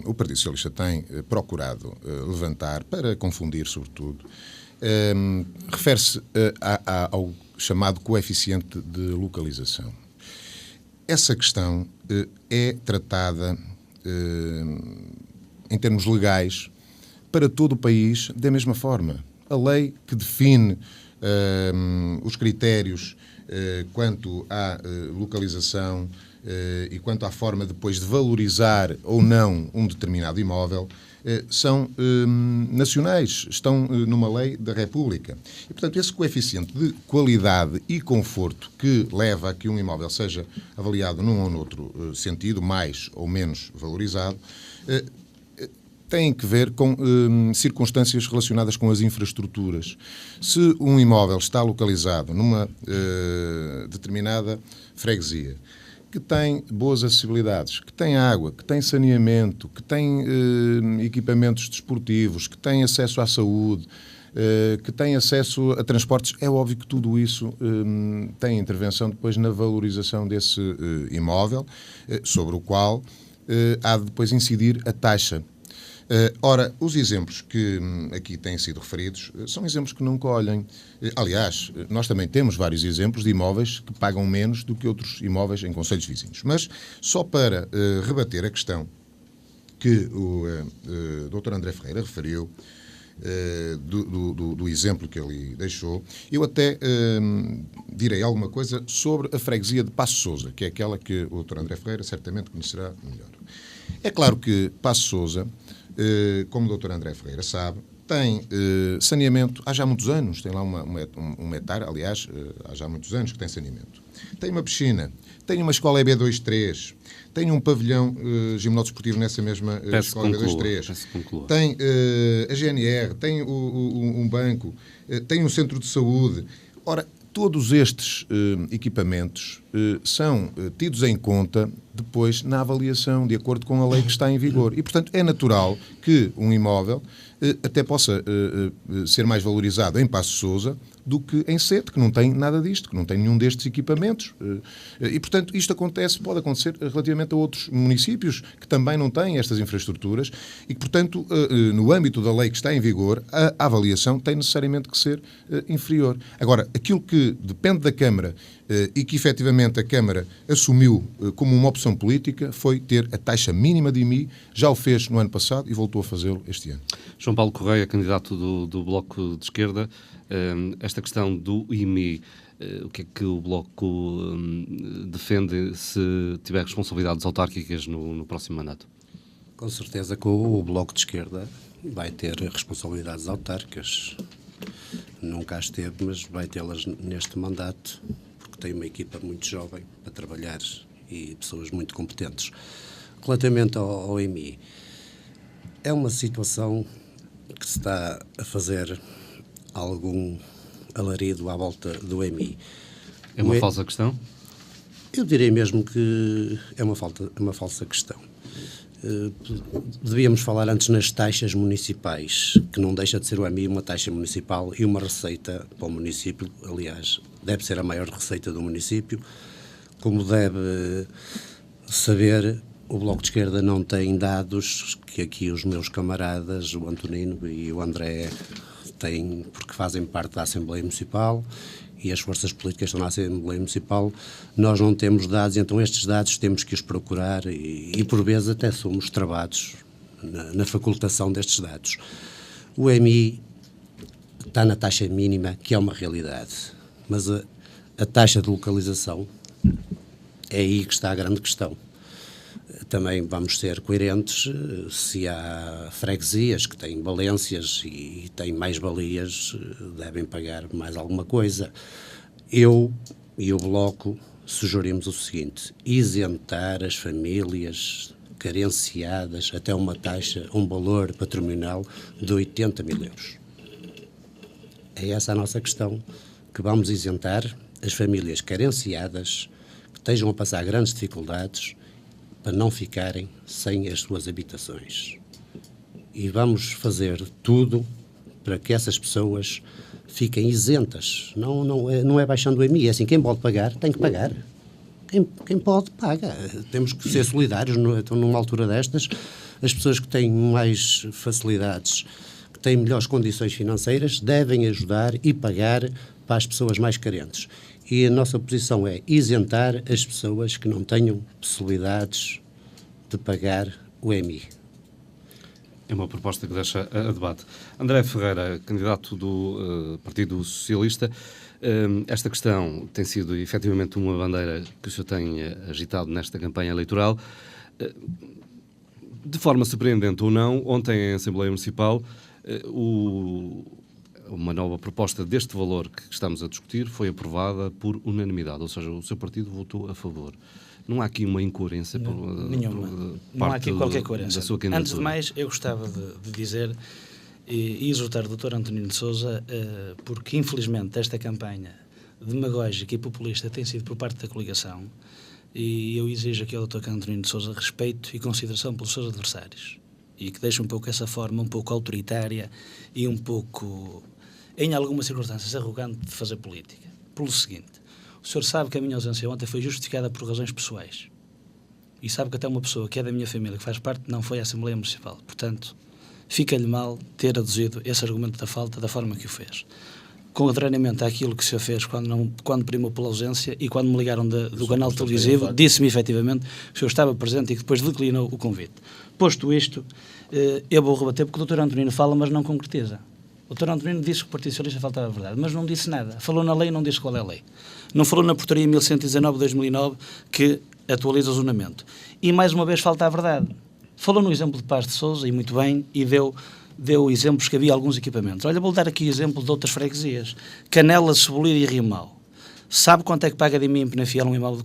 o Partido Socialista tem procurado levantar, para confundir sobretudo, refere-se ao chamado coeficiente de localização. Essa questão é tratada em termos legais para todo o país da mesma forma. A lei que define os critérios quanto à localização e quanto à forma depois de valorizar ou não um determinado imóvel são nacionais, estão numa lei da República. E, portanto, esse coeficiente de qualidade e conforto que leva a que um imóvel seja avaliado num ou noutro sentido, mais ou menos valorizado, tem que ver com circunstâncias relacionadas com as infraestruturas. Se um imóvel está localizado numa determinada freguesia, que tem boas acessibilidades, que tem água, que tem saneamento, que tem equipamentos desportivos, que tem acesso à saúde, que tem acesso a transportes, é óbvio que tudo isso tem intervenção depois na valorização desse imóvel, sobre o qual há de depois incidir a taxa. Ora, os exemplos que aqui têm sido referidos são exemplos que não colhem. Aliás, nós também temos vários exemplos de imóveis que pagam menos do que outros imóveis em concelhos vizinhos. Mas, só para rebater a questão que o Dr. André Ferreira referiu, do exemplo que ele deixou, eu até direi alguma coisa sobre a freguesia de Paço Sousa, que é aquela que o Dr. André Ferreira certamente conhecerá melhor. É claro que Paço Sousa, como o Dr. André Ferreira sabe, tem saneamento há já muitos anos, tem lá um hectare, aliás, há já muitos anos que tem saneamento. Tem uma piscina, tem uma escola EB23, tem um pavilhão gimnodesportivo nessa mesma escola EB23, tem a GNR, tem um banco, tem um centro de saúde. Ora, todos estes equipamentos são tidos em conta depois na avaliação, de acordo com a lei que está em vigor. E, portanto, é natural que um imóvel até possa ser mais valorizado em Paço Sousa do que em Sete, que não tem nada disto, que não tem nenhum destes equipamentos. E, portanto, isto pode acontecer relativamente a outros municípios que também não têm estas infraestruturas e que, portanto, no âmbito da lei que está em vigor, a avaliação tem necessariamente que ser inferior. Agora, aquilo que depende da Câmara e que, efetivamente, a Câmara assumiu como uma opção política foi ter a taxa mínima de IMI, já o fez no ano passado e voltou a fazê-lo este ano. João Paulo Correia, candidato do Bloco de Esquerda, esta questão do IMI, o que é que o Bloco defende se tiver responsabilidades autárquicas no próximo mandato? Com certeza que o Bloco de Esquerda vai ter responsabilidades autárquicas. Nunca as teve, mas vai tê-las neste mandato, porque tem uma equipa muito jovem para trabalhar e pessoas muito competentes. Relativamente ao IMI, é uma situação que se está a fazer algum alarido à volta do IMI. É uma falsa questão? Eu diria mesmo que é uma falsa questão. Devíamos falar antes nas taxas municipais, que não deixa de ser o AMI uma taxa municipal e uma receita para o município. Aliás, deve ser a maior receita do município. Como deve saber, o Bloco de Esquerda não tem dados que aqui os meus camaradas, o Antonino e o André, têm, porque fazem parte da Assembleia Municipal e as forças políticas estão na Assembleia Municipal. Nós não temos dados, então estes dados temos que os procurar e por vezes até somos travados na facultação destes dados. O EMI está na taxa mínima, que é uma realidade, mas a taxa de localização é aí que está a grande questão. Também vamos ser coerentes, se há freguesias que têm valências e têm mais valias, devem pagar mais alguma coisa. Eu e o Bloco sugerimos o seguinte: isentar as famílias carenciadas até uma taxa, um valor patrimonial de 80 mil euros. É essa a nossa questão, que vamos isentar as famílias carenciadas que estejam a passar grandes dificuldades para não ficarem sem as suas habitações. E vamos fazer tudo para que essas pessoas fiquem isentas. Não é baixando o IMI, é assim, quem pode pagar, tem que pagar. Quem pode, paga. Temos que ser solidários. Então, numa altura destas, as pessoas que têm mais facilidades, que têm melhores condições financeiras, devem ajudar e pagar para as pessoas mais carentes. E a nossa posição é isentar as pessoas que não tenham possibilidades de pagar o EMI. É uma proposta que deixa a debate. André Ferreira, candidato do Partido Socialista, esta questão tem sido efetivamente uma bandeira que o senhor tem agitado nesta campanha eleitoral. De forma surpreendente ou não, ontem em Assembleia Municipal, uma nova proposta deste valor que estamos a discutir foi aprovada por unanimidade, ou seja, o seu partido votou a favor. Não há aqui uma incoerência? Nenhuma. Não há aqui qualquer coerência. Antes de mais, eu gostava de dizer e exortar o Dr. Antonino de Sousa, porque infelizmente esta campanha demagógica e populista tem sido por parte da coligação, e eu exijo aqui ao Dr. Antonino de Sousa respeito e consideração pelos seus adversários, e que deixe um pouco essa forma um pouco autoritária e um pouco, em algumas circunstâncias, arrogante de fazer política. Pelo seguinte: o senhor sabe que a minha ausência ontem foi justificada por razões pessoais, e sabe que até uma pessoa que é da minha família, que faz parte, não foi à Assembleia Municipal. Portanto, fica-lhe mal ter aduzido esse argumento da falta da forma que o fez. Contrariamente àquilo que o senhor fez quando primou pela ausência, e quando me ligaram do canal televisivo, disse-me efetivamente que o senhor estava presente e que depois declinou o convite. Posto isto, eu vou rebater, porque o Dr. Antonino fala, mas não concretiza. O Dr. Antonino disse que o Partido Socialista faltava a verdade, mas não disse nada. Falou na lei e não disse qual é a lei. Não falou na portaria 1119/2009, que atualiza o zonamento. E, mais uma vez, falta a verdade. Falou no exemplo de Paz de Sousa, e muito bem, e deu exemplos que havia alguns equipamentos. Olha, vou dar aqui exemplo de outras freguesias. Canela, Cebolira e Rio Mau. Sabe quanto é que paga de mim em Penafiel um imóvel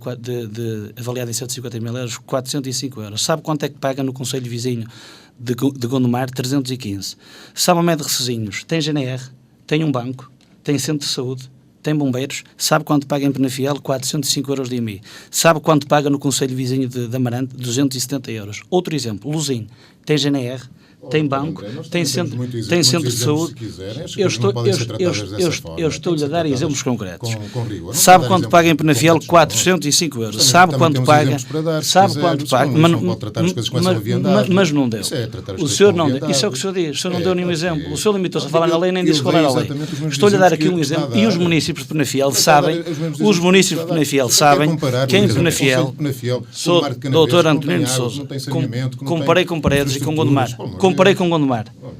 avaliado em 150 mil euros? 405 euros. Sabe quanto é que paga no Conselho Vizinho de Gondomar? 315. Sabe a Médio de Recesinhos? Tem GNR, tem um banco, tem centro de saúde, tem bombeiros. Sabe quanto paga em Penafiel? 405 euros de IMI. Sabe quanto paga no Conselho Vizinho de Amarante? 270 euros. Outro exemplo, Luzim, tem GNR, tem banco, tem centro de saúde. Eu estou-lhe a dar exemplos concretos. Sabe quanto paga em Penafiel? 405 euros. Sabe quanto paga? Sabe quanto paga? Mas não deu. O senhor não deu. Isso é o que o senhor diz. O senhor não deu nenhum exemplo. O senhor limitou-se a falar na lei, nem disse qual era a lei. Estou-lhe a dar aqui um exemplo. E os municípios de Penafiel sabem, que em Penafiel, sou Dr. Antonino de Sousa, comparei com Paredes e com Gondomar. Comparei com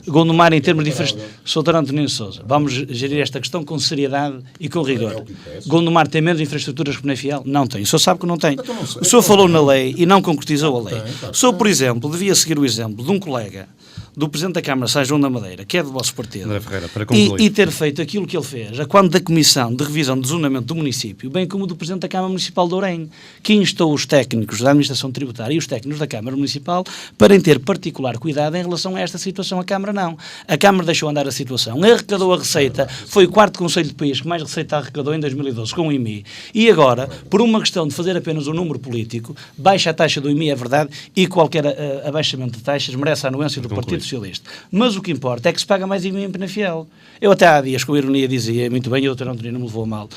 Gondomar em termos de infraestrutura. Sou Dr. Antonino de Sousa. Vamos gerir esta questão com seriedade e com rigor. Gondomar tem menos infraestruturas que Penafiel? Não tem. O senhor sabe que não tem. O senhor falou na lei e não concretizou a lei. O senhor, por exemplo, devia seguir o exemplo de um colega do Presidente da Câmara Sá João da Madeira, que é do vosso partido, André Ferreira, para concluir. e ter feito aquilo que ele fez, a quando da Comissão de Revisão de Zonamento do município, bem como do Presidente da Câmara Municipal de Ourém, que instou os técnicos da Administração Tributária e os técnicos da Câmara Municipal para ter particular cuidado em relação a esta situação. A Câmara não. A Câmara deixou andar a situação, arrecadou a receita, foi o quarto Conselho de país que mais receita arrecadou em 2012 com o IMI, e agora, por uma questão de fazer apenas um número político, baixa a taxa do IMI, é verdade, e qualquer abaixamento de taxas merece a anuência do Partido Socialista. Mas o que importa é que se paga mais IMI em Penafiel. Eu até há dias, com ironia, dizia, muito bem, e o Dr. António não me levou a mal,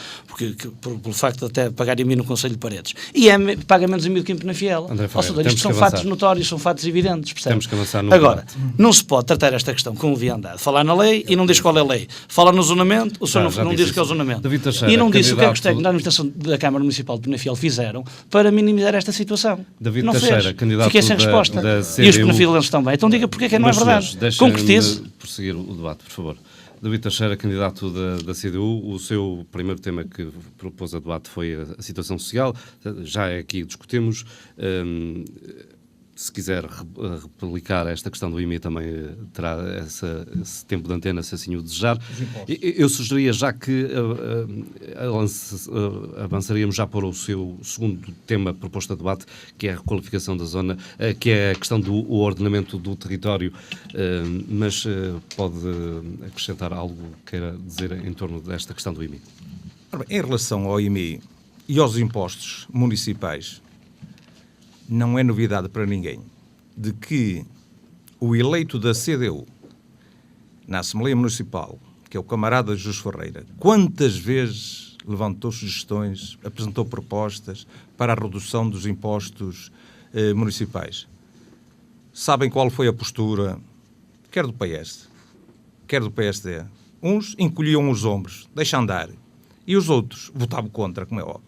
pelo facto de até pagar IMI no Conselho de Paredes. E paga menos IMI do que em Penafiel. Ou seja, isto são fatos notórios, são fatos evidentes, percebe? Temos que avançar no Agora, debate. não se pode tratar esta questão como via andado. Falar na lei e não diz qual é a lei. Fala no zonamento, o senhor não diz o que é o zonamento. David Teixeira, E não disse o que é que os candidato- técnicos da administração da Câmara Municipal de Penafiel fizeram para minimizar esta situação. David não Teixeira, fez. candidato Fiquei sem da- resposta. da E os CDU. penafielenses também. Então diga porque é que não é Mas, verdade. senhores, Concretize. deixem-me prosseguir o debate, por favor. David Teixeira, candidato da CDU, o seu primeiro tema que propôs a debate foi a situação social. Já aqui discutimos. Se quiser replicar esta questão do IMI, também terá esse tempo de antena, se assim o desejar. Eu sugeria, já que avançaríamos já para o seu segundo tema proposto a debate, que é a requalificação da zona, que é a questão do ordenamento do território, mas pode acrescentar algo que queira dizer em torno desta questão do IMI. Ora bem, em relação ao IMI e aos impostos municipais, não é novidade para ninguém de que o eleito da CDU na Assembleia Municipal, que é o camarada José Ferreira, quantas vezes levantou sugestões, apresentou propostas para a redução dos impostos municipais. Sabem qual foi a postura, quer do PS, quer do PSD? Uns encolhiam os ombros, deixam andar, e os outros votavam contra, como é óbvio.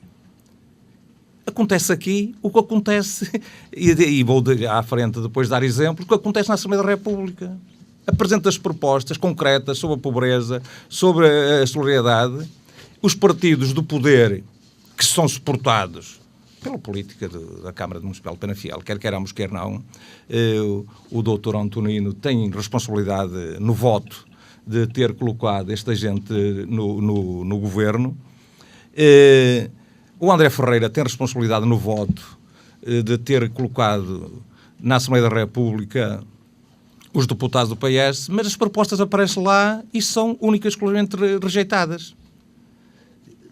Acontece aqui o que acontece, e vou à frente depois dar exemplos, o que acontece na Assembleia da República. Apresenta as propostas concretas sobre a pobreza, sobre a solidariedade. Os partidos do poder, que são suportados pela política da Câmara Municipal de Penafiel, quer queiramos, quer não, o Dr. Antonino tem responsabilidade no voto de ter colocado esta gente no governo. O André Ferreira tem responsabilidade no voto de ter colocado na Assembleia da República os deputados do PS, mas as propostas aparecem lá e são únicas e exclusivamente rejeitadas.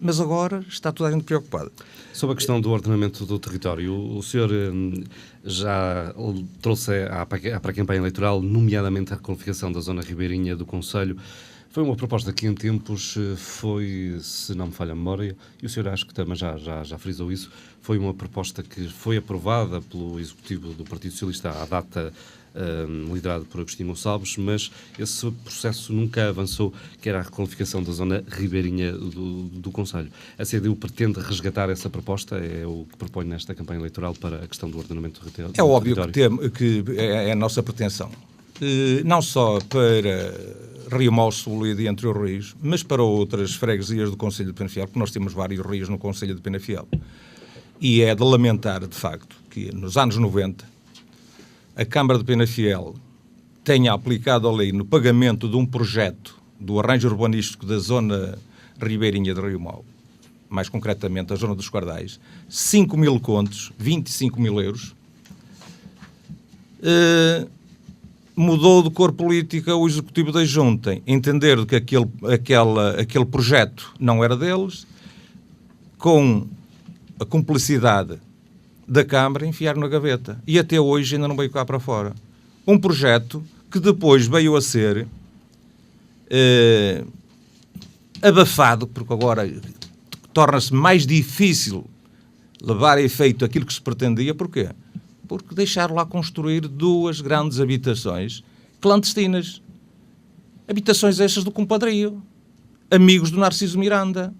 Mas agora está toda a gente preocupada. Sobre a questão do ordenamento do território, o senhor já trouxe para a campanha eleitoral, nomeadamente a requalificação da zona ribeirinha do Conselho. Foi uma proposta que em tempos foi, se não me falha a memória, e o senhor acho que também já frisou isso, foi uma proposta que foi aprovada pelo Executivo do Partido Socialista à data, liderado por Agostinho Gonçalves, mas esse processo nunca avançou, que era a requalificação da zona ribeirinha do Conselho. A CDU pretende resgatar essa proposta? É o que propõe nesta campanha eleitoral para a questão do ordenamento do território? É óbvio que é a nossa pretensão. Não só para Rio Mau Sul e Entre os Rios, mas para outras freguesias do Concelho de Penafiel, porque nós temos vários rios no Concelho de Penafiel. E é de lamentar, de facto, que nos anos 90 a Câmara de Penafiel tenha aplicado a lei no pagamento de um projeto do arranjo urbanístico da zona ribeirinha de Rio Mau, mais concretamente a zona dos Cordais, 5.000 contos, 25.000 euros, mudou de cor política o Executivo da Junta, entender que aquele projeto não era deles, com a cumplicidade da Câmara, enfiaram na gaveta. E até hoje ainda não veio cá para fora. Um projeto que depois veio a ser abafado, porque agora torna-se mais difícil levar a efeito aquilo que se pretendia. Porquê? Porque deixaram lá construir 2 grandes habitações clandestinas. Habitações estas do compadrio. Amigos do Narciso Miranda.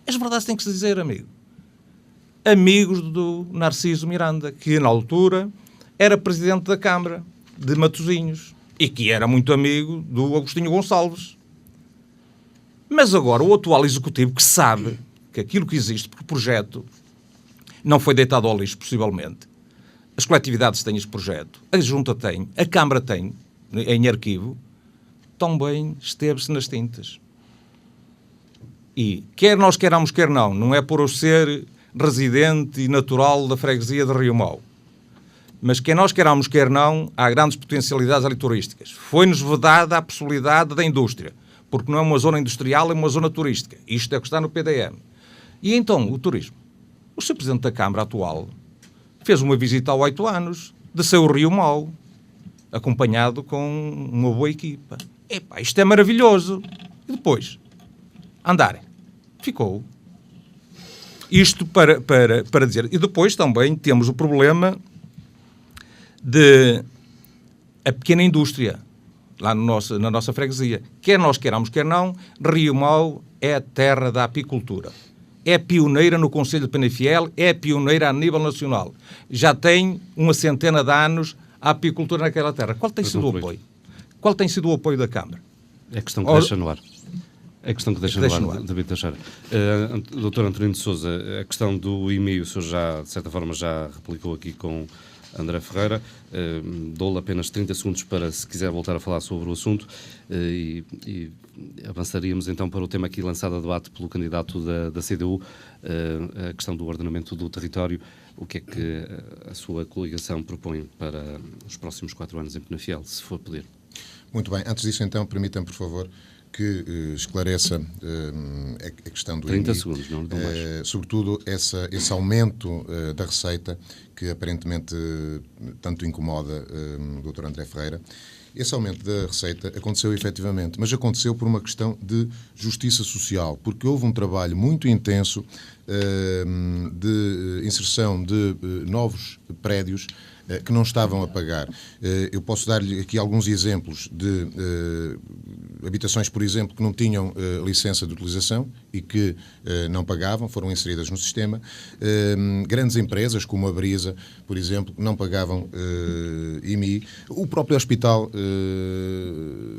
As verdades têm que se dizer, amigo. Amigos do Narciso Miranda, que na altura era presidente da Câmara de Matosinhos e que era muito amigo do Agostinho Gonçalves. Mas agora o atual executivo, que sabe que aquilo que existe, porque o projeto não foi deitado ao lixo, possivelmente, as coletividades têm este projeto, a Junta tem, a Câmara tem, em arquivo, também esteve-se nas tintas. E, quer nós queiramos, quer não é por eu ser residente e natural da freguesia de Rio Mau, mas quer nós queiramos, quer não, há grandes potencialidades ali turísticas. Foi-nos vedada a possibilidade da indústria, porque não é uma zona industrial, é uma zona turística. Isto é o que está no PDM. E então, o turismo. O Sr. Presidente da Câmara atual fez uma visita há 8 anos, desceu o Rio Mau, acompanhado com uma boa equipa. Epá, isto é maravilhoso. E depois, andarem. Ficou. Isto para dizer. E depois também temos o problema de a pequena indústria lá na nossa freguesia. Quer nós queiramos, quer não, Rio Mau é a terra da apicultura. É pioneira no Conselho de Penafiel, é pioneira a nível nacional. Já tem uma centena de anos a apicultura naquela terra. Qual tem sido o apoio? Qual tem sido o apoio da Câmara? É a questão que deixa no ar. É a questão que deixa no ar, David Teixeira. Dr. António de Sousa, a questão do IMI, o senhor já, de certa forma, já replicou aqui com André Ferreira. Dou-lhe apenas 30 segundos para, se quiser, voltar a falar sobre o assunto e avançaríamos então para o tema aqui lançado a debate pelo candidato da CDU, a questão do ordenamento do território. O que é que a sua coligação propõe para os próximos 4 anos em Penafiel, se for poder? Muito bem. Antes disso, então, permita-me, por favor, que esclareça a questão do 30 IMI, segundos, não dou mais. Sobretudo esse aumento da receita que aparentemente tanto incomoda o Dr. André Ferreira. Esse aumento da receita aconteceu efetivamente, mas aconteceu por uma questão de justiça social, porque houve um trabalho muito intenso de inserção de novos prédios que não estavam a pagar. Eu posso dar-lhe aqui alguns exemplos de habitações, por exemplo, que não tinham licença de utilização e que não pagavam, foram inseridas no sistema. Grandes empresas, como a Brisa, por exemplo, não pagavam IMI. O próprio hospital,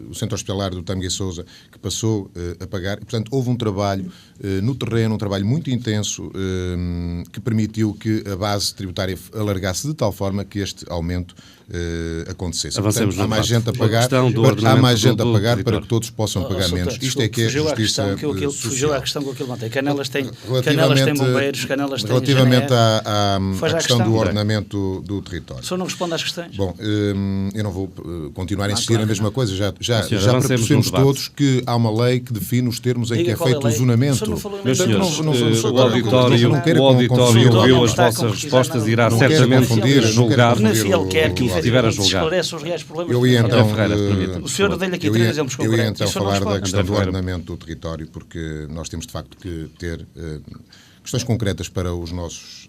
o Centro Hospitalar do Tâmega e Sousa, que passou a pagar. Portanto, houve um trabalho no terreno, um trabalho muito intenso que permitiu que a base tributária alargasse de tal forma que este aumento acontecesse. Avancemos. Portanto, há mais gente a pagar, para que todos possam pagar menos. Isto é que é justiça social. Fugiu à questão com aquilo que mantém. Canelas tem bombeiros, Canelas tem relativamente à questão do ordenamento do território. O senhor não responde às questões. Bom, eu não vou continuar a insistir na mesma coisa. Já percebemos todos que há uma lei que define os termos em que é feito o zonamento. Meus senhores, o auditório ouviu as vossas respostas e irá certamente julgar o que estiver a julgar. Eu ia então o senhor deu-lhe aqui 3 exemplos concretos. Eu ia então falar da questão do ordenamento do território, porque nós temos de facto que ter questões concretas para os nossos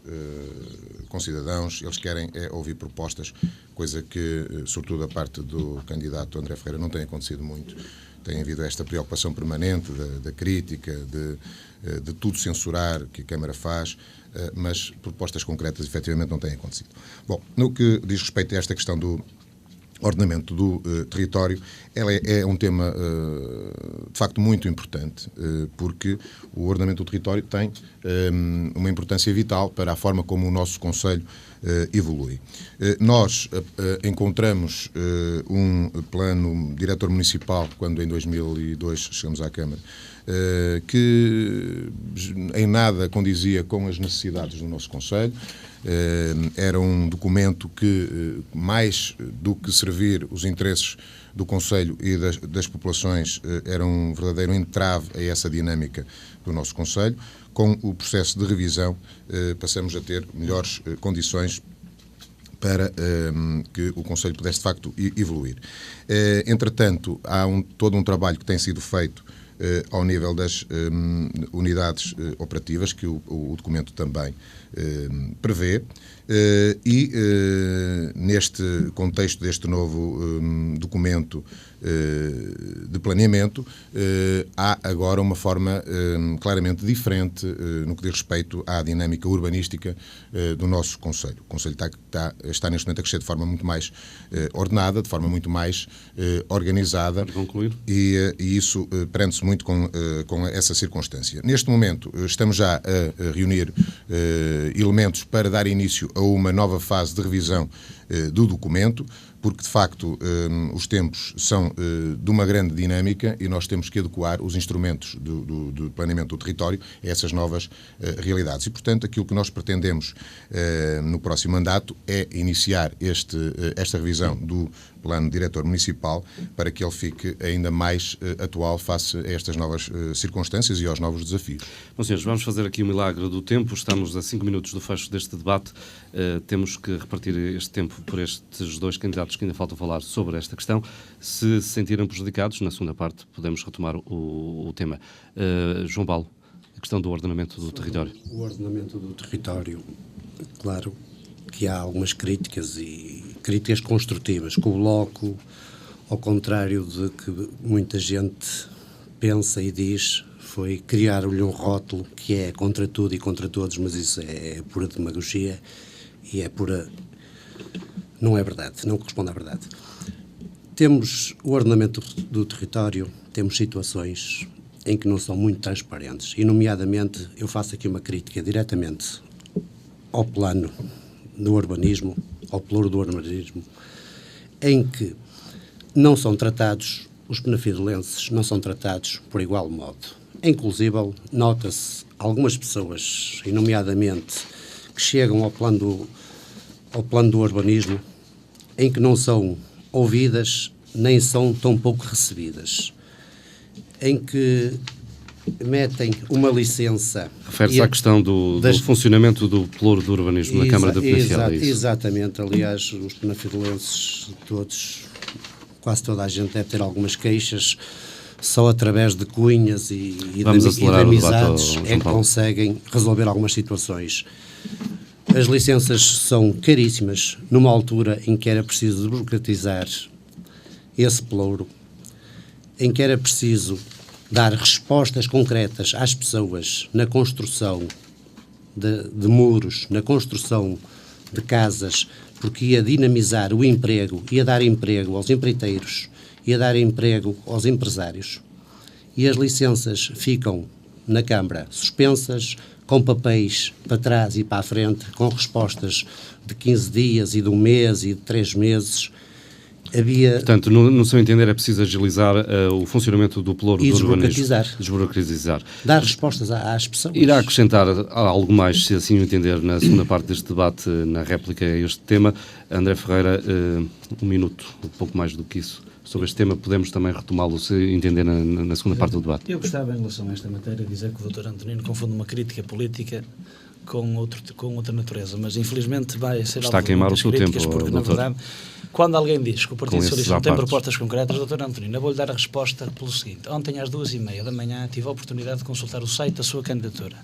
concidadãos. Eles querem ouvir propostas, coisa que, sobretudo da parte do candidato André Ferreira, não tem acontecido muito. Tem havido esta preocupação permanente da crítica, de tudo censurar que a Câmara faz, mas propostas concretas efetivamente não têm acontecido. Bom, no que diz respeito a esta questão do ordenamento do território, ela é um tema de facto muito importante, porque o ordenamento do território tem uma importância vital para a forma como o nosso Conselho evolui. Nós encontramos um plano diretor municipal, quando em 2002 chegamos à Câmara, que em nada condizia com as necessidades do nosso Conselho. Era um documento que, mais do que servir os interesses do Conselho e das populações, era um verdadeiro entrave a essa dinâmica do nosso Conselho. Com o processo de revisão, passamos a ter melhores condições para que o Conselho pudesse, de facto, evoluir. Entretanto, há todo um trabalho que tem sido feito ao nível das unidades operativas, que o documento também prevê, e neste contexto deste novo documento de planeamento, há agora uma forma claramente diferente no que diz respeito à dinâmica urbanística do nosso Conselho. O Conselho está neste momento a crescer de forma muito mais ordenada, de forma muito mais organizada, e isso prende-se muito com essa circunstância. Neste momento estamos já a reunir elementos para dar início a uma nova fase de revisão do documento, porque de facto os tempos são de uma grande dinâmica e nós temos que adequar os instrumentos do planeamento do território a essas novas realidades. E, portanto, aquilo que nós pretendemos no próximo mandato é iniciar esta revisão do Plano Diretor Municipal para que ele fique ainda mais atual face a estas novas circunstâncias e aos novos desafios. Bom, senhores, vamos fazer aqui o milagre do tempo. Estamos a 5 minutos do fecho deste debate. Temos que repartir este tempo por estes dois candidatos que ainda faltam falar sobre esta questão. Se se sentirem prejudicados, na segunda parte podemos retomar o tema. João Paulo, a questão do ordenamento do território. O ordenamento do território, claro que há algumas críticas e críticas construtivas, que o Bloco, ao contrário de que muita gente pensa e diz, foi criar-lhe um rótulo que é contra tudo e contra todos, mas isso é pura demagogia e é pura... não é verdade, não corresponde à verdade. Temos o ordenamento do território, temos situações em que não são muito transparentes e, nomeadamente, eu faço aqui uma crítica diretamente ao plano do urbanismo, ao pluro do urbanismo, em que não são tratados, os penafidelenses não são tratados por igual modo. Inclusive, nota-se algumas pessoas, e nomeadamente, que chegam ao plano do urbanismo, em que não são ouvidas, nem são tão pouco recebidas, em que metem uma licença... Refere-se à questão do funcionamento do pluro do urbanismo na Câmara da Penafiel, é isso? Exatamente. Aliás, os penafidelenses todos, quase toda a gente deve ter algumas queixas, só através de cunhas e de amizades é que conseguem resolver algumas situações. As licenças são caríssimas, numa altura em que era preciso desburocratizar esse pluro, em que era preciso dar respostas concretas às pessoas na construção de muros, na construção de casas, porque ia dinamizar o emprego, ia dar emprego aos empreiteiros, ia dar emprego aos empresários. E as licenças ficam na Câmara suspensas, com papéis para trás e para a frente, com respostas de 15 dias e de 1 mês e de 3 meses. Portanto, no seu entender, é preciso agilizar o funcionamento do pluro do urbanismo. Desburocratizar. Dar respostas às pessoas. Irá acrescentar algo mais, se assim o entender, na segunda parte deste debate, na réplica a este tema. André Ferreira, 1 minuto, um pouco mais do que isso, sobre este tema. Podemos também retomá-lo, se entender, na segunda parte do debate. Eu gostava, em relação a esta matéria, de dizer que o Dr. Antonino confunde uma crítica política com outra natureza, mas infelizmente vai ser está a queimar o seu tempo, porque, na verdade, quando alguém diz que o Partido Socialista não tem propostas concretas, Dr. Antonino, eu vou-lhe dar a resposta pelo seguinte. Ontem às 2h30 da manhã tive a oportunidade de consultar o site da sua candidatura.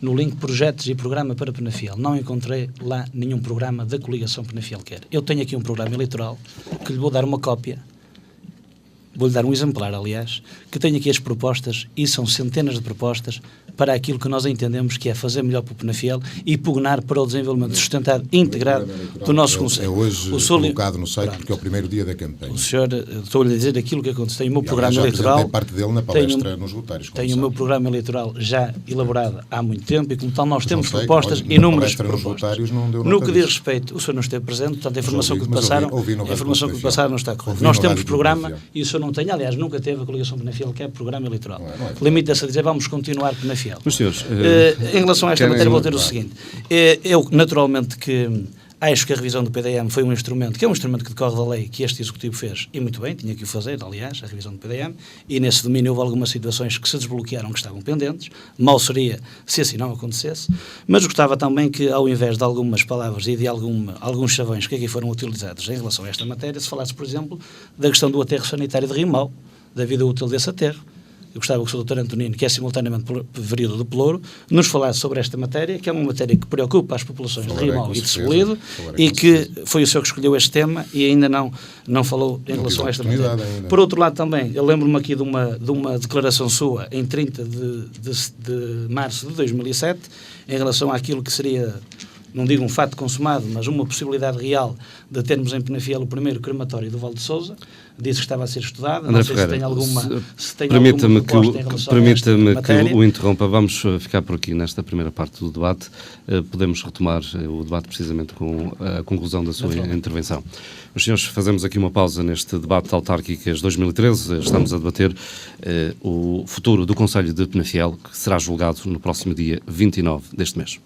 No link Projetos e Programa para Penafiel, não encontrei lá nenhum programa da coligação Penafiel Quer. Eu tenho aqui um programa eleitoral que lhe vou dar uma cópia. Vou-lhe dar um exemplar, aliás, que tem aqui as propostas, e são centenas de propostas, para aquilo que nós entendemos que é fazer melhor para o Penafiel e pugnar para o desenvolvimento sustentado e integrado do nosso concelho. É hoje colocado no site porque é o primeiro dia da campanha. O senhor, estou-lhe a dizer aquilo que acontece. Tem o meu programa eleitoral. Tem parte dele na palestra nos Rotários. Tenho o meu programa eleitoral já elaborado há muito tempo e, como tal, nós temos propostas, inúmeras propostas. No que diz respeito, o senhor não esteve presente, portanto, a informação que lhe passaram não está correta. Nós temos programa e o senhor não tem, aliás, nunca teve a coligação Penafiel, que é programa eleitoral. Limita-se a dizer, vamos continuar Penafiel. Mas, senhores, em relação a esta matéria, vou ter o seguinte. Eu, naturalmente, que acho que a revisão do PDM foi um instrumento, que é um instrumento que decorre da lei que este Executivo fez, e muito bem, tinha que o fazer, aliás, a revisão do PDM, e nesse domínio houve algumas situações que se desbloquearam, que estavam pendentes. Mal seria se assim não acontecesse, mas gostava também que, ao invés de algumas palavras e de alguns chavões que aqui foram utilizados em relação a esta matéria, se falasse, por exemplo, da questão do aterro sanitário de Rimau, da vida útil desse aterro. Eu gostava que o Sr. Dr. Antonino, que é simultaneamente vereador do Pelouro, nos falasse sobre esta matéria, que é uma matéria que preocupa as populações de Rimau e de Cebolide, e que foi o senhor que escolheu este tema e ainda não falou em relação a esta matéria. Ainda. Por outro lado também, eu lembro-me aqui de uma declaração sua em 30 de março de 2007, em relação àquilo que seria não digo um fato consumado, mas uma possibilidade real de termos em Penafiel o primeiro crematório do Val de Sousa. Disse que estava a ser estudado. André Não sei Ferreira, se tem permita-me alguma proposta em relação a esta matéria. que o interrompa. Vamos ficar por aqui nesta primeira parte do debate. Podemos retomar o debate precisamente com a conclusão da sua intervenção. Os senhores, fazemos aqui uma pausa neste debate autárquicas 2013. Estamos a debater o futuro do Concelho de Penafiel, que será julgado no próximo dia 29 deste mês.